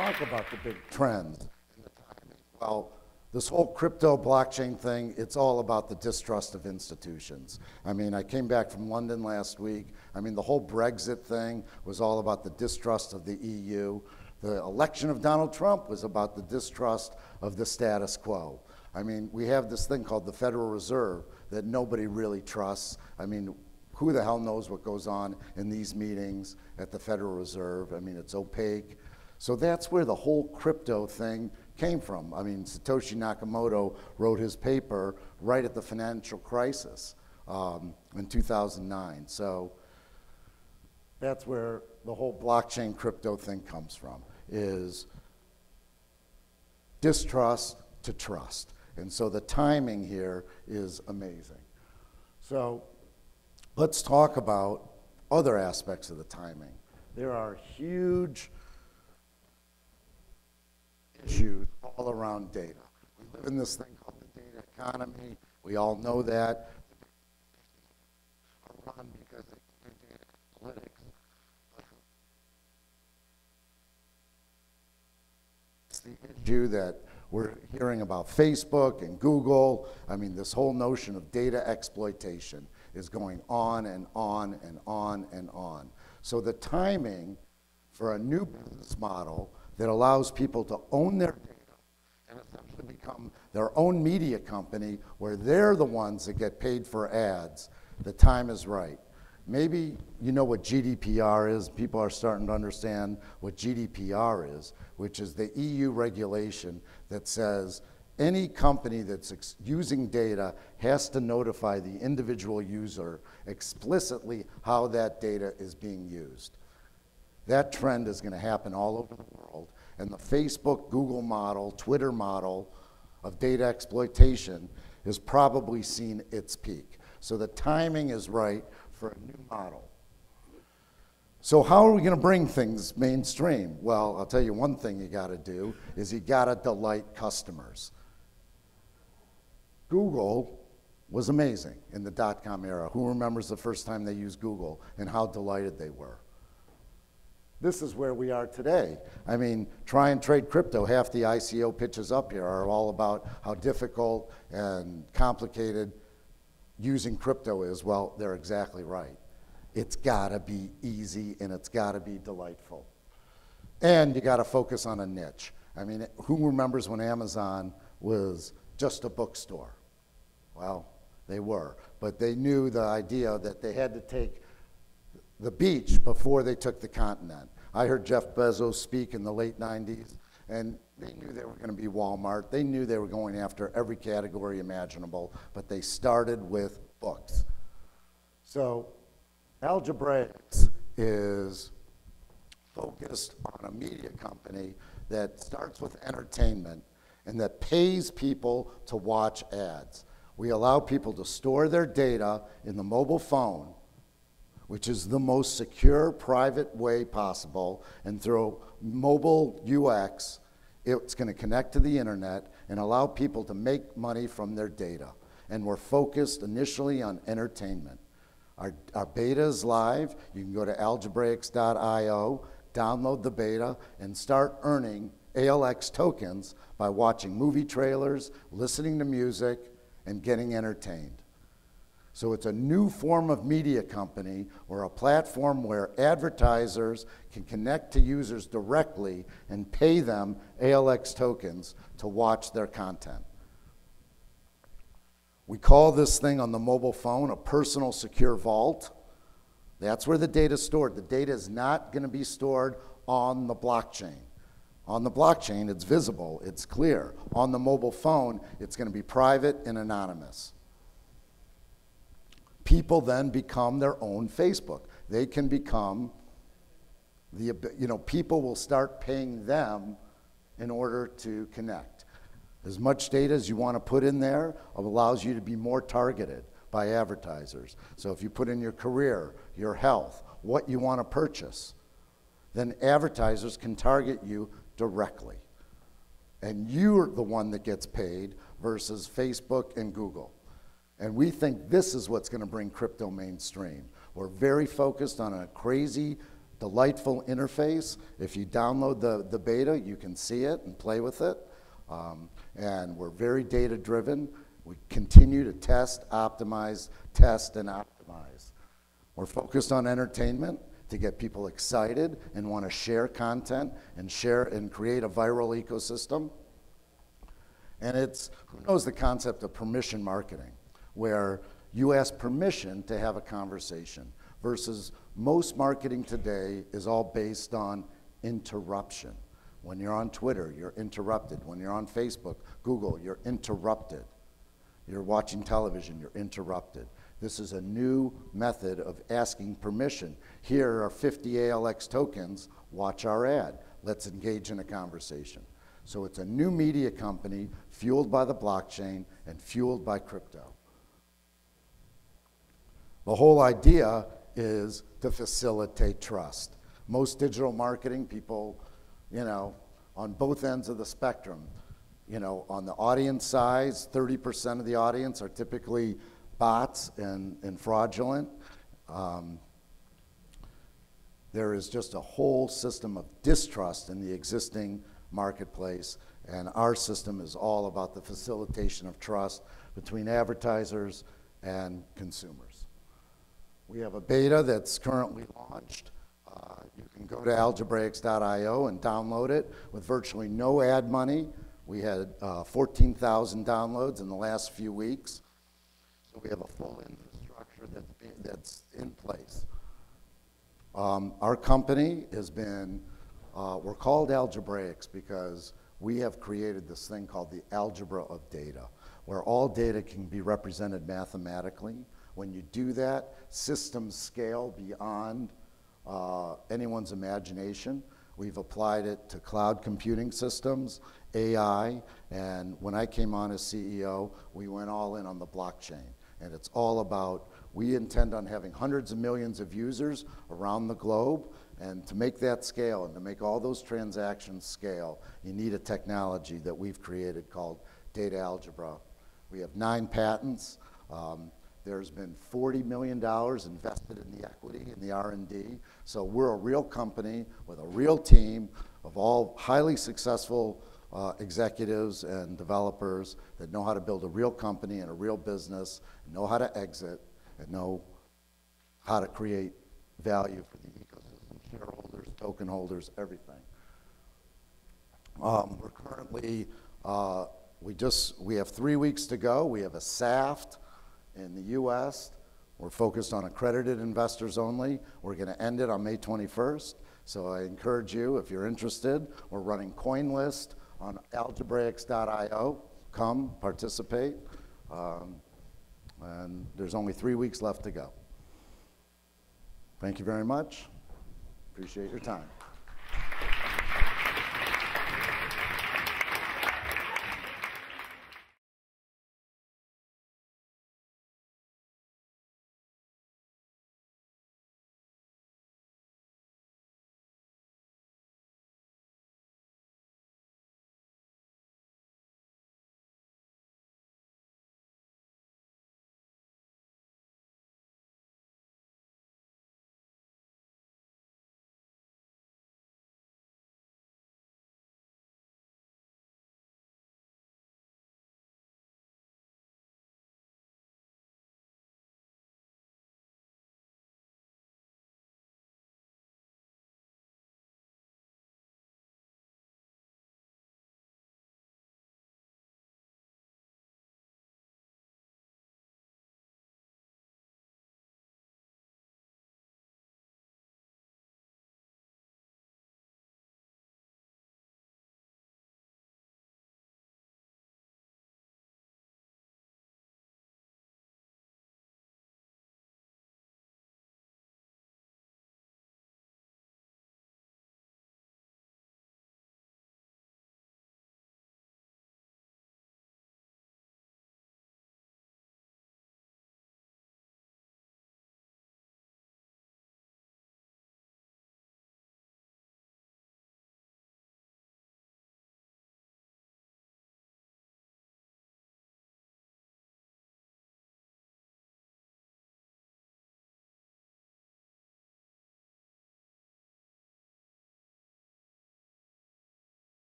talk about the big trends and the timing. Well, this whole crypto blockchain thing, it's all about the distrust of institutions. I mean, I came back from London last week. I mean, the whole Brexit thing was all about the distrust of the EU. The election of Donald Trump was about the distrust of the status quo. I mean, we have this thing called the Federal Reserve that nobody really trusts. I mean, who the hell knows what goes on in these meetings at the Federal Reserve? I mean, it's opaque. So that's where the whole crypto thing came from. I mean, Satoshi Nakamoto wrote his paper right at the financial crisis in 2009. So that's where the whole blockchain crypto thing comes from, is distrust to trust. And so the timing here is amazing. So let's talk about other aspects of the timing. There are huge issues all around data. We live in this thing called the data economy. We all know that. Are run because they do data analytics. It's the issue that we're hearing about Facebook and Google. I mean, this whole notion of data exploitation is going on and on and on and on. So the timing for a new business model that allows people to own their data and essentially become their own media company where they're the ones that get paid for ads, the time is right. Maybe you know what GDPR is. People are starting to understand what GDPR is, which is the EU regulation that says any company that's using data has to notify the individual user explicitly how that data is being used. That trend is going to happen all over the world, and the Facebook, Google model, Twitter model of data exploitation has probably seen its peak. So the timing is right for a new model. So how are we going to bring things mainstream? Well, I'll tell you one thing you got to do is you got to delight customers. Google was amazing in the dot-com era. Who remembers the first time they used Google and how delighted they were? This is where we are today. I mean, try and trade crypto. Half the ICO pitches up here are all about how difficult and complicated using crypto is. Well, they're exactly right. It's gotta be easy and it's gotta be delightful. And you gotta focus on a niche. I mean, who remembers when Amazon was just a bookstore? Well, they were, but they knew the idea that they had to take the beach before they took the continent. I heard Jeff Bezos speak in the late 90s, and they knew they were going to be Walmart. They knew they were going after every category imaginable, but they started with books. So Algebraix is focused on a media company that starts with entertainment and that pays people to watch ads. We allow people to store their data in the mobile phone, which is the most secure, private way possible, and through mobile UX, it's going to connect to the internet and allow people to make money from their data. And we're focused initially on entertainment. Our beta is live. You can go to algebraix.io, download the beta, and start earning ALX tokens by watching movie trailers, listening to music, and getting entertained. So it's a new form of media company or a platform where advertisers can connect to users directly and pay them ALX tokens to watch their content. We call this thing on the mobile phone a personal secure vault. That's where the data is stored. The data is not going to be stored on the blockchain. On the blockchain, it's visible, it's clear. On the mobile phone, it's going to be private and anonymous. People then become their own Facebook. They can become people will start paying them in order to connect. As much data as you want to put in there allows you to be more targeted by advertisers. So if you put in your career, your health, what you want to purchase, then advertisers can target you directly. And you're the one that gets paid versus Facebook and Google. And we think this is what's going to bring crypto mainstream. We're very focused on a crazy delightful interface. If you download the beta, you can see it and play with it. And we're very data driven. We continue to test, optimize, test, and optimize. We're focused on entertainment to get people excited and want to share content and share and create a viral ecosystem. And it's, who knows the concept of permission marketing, where you ask permission to have a conversation, versus most marketing today is all based on interruption. When you're on Twitter, you're interrupted. When you're on Facebook, Google, you're interrupted. You're watching television, you're interrupted. This is a new method of asking permission. Here are 50 ALX tokens, watch our ad. Let's engage in a conversation. So it's a new media company fueled by the blockchain and fueled by crypto. The whole idea is to facilitate trust. Most digital marketing people, you know, on both ends of the spectrum, you know, on the audience size, 30% of the audience are typically bots and fraudulent. There is just a whole system of distrust in the existing marketplace, and our system is all about the facilitation of trust between advertisers and consumers. We have a beta that's currently launched. You can go to algebraix.io and download it with virtually no ad money. We had 14,000 downloads in the last few weeks. So we have a full infrastructure that's in place. Our company has been, we're called Algebraix because we have created this thing called the algebra of data, where all data can be represented mathematically. When you do that, systems scale beyond anyone's imagination. We've applied it to cloud computing systems, AI, and when I came on as CEO, we went all in on the blockchain. And it's all about, we intend on having hundreds of millions of users around the globe, and to make that scale and to make all those transactions scale, you need a technology that we've created called data algebra. We have 9 patents. There's been $40 million invested in the equity in the R&D. So we're a real company with a real team of all highly successful executives and developers that know how to build a real company and a real business, know how to exit, and know how to create value for the ecosystem, shareholders, token holders, everything. We're currently, we have 3 weeks to go. We have a SAFT in the US. We're focused on accredited investors only. We're going to end it on May 21st. So I encourage you, if you're interested, we're running CoinList on algebraix.io. Come, participate. And there's only 3 weeks left to go. Thank you very much. Appreciate your time.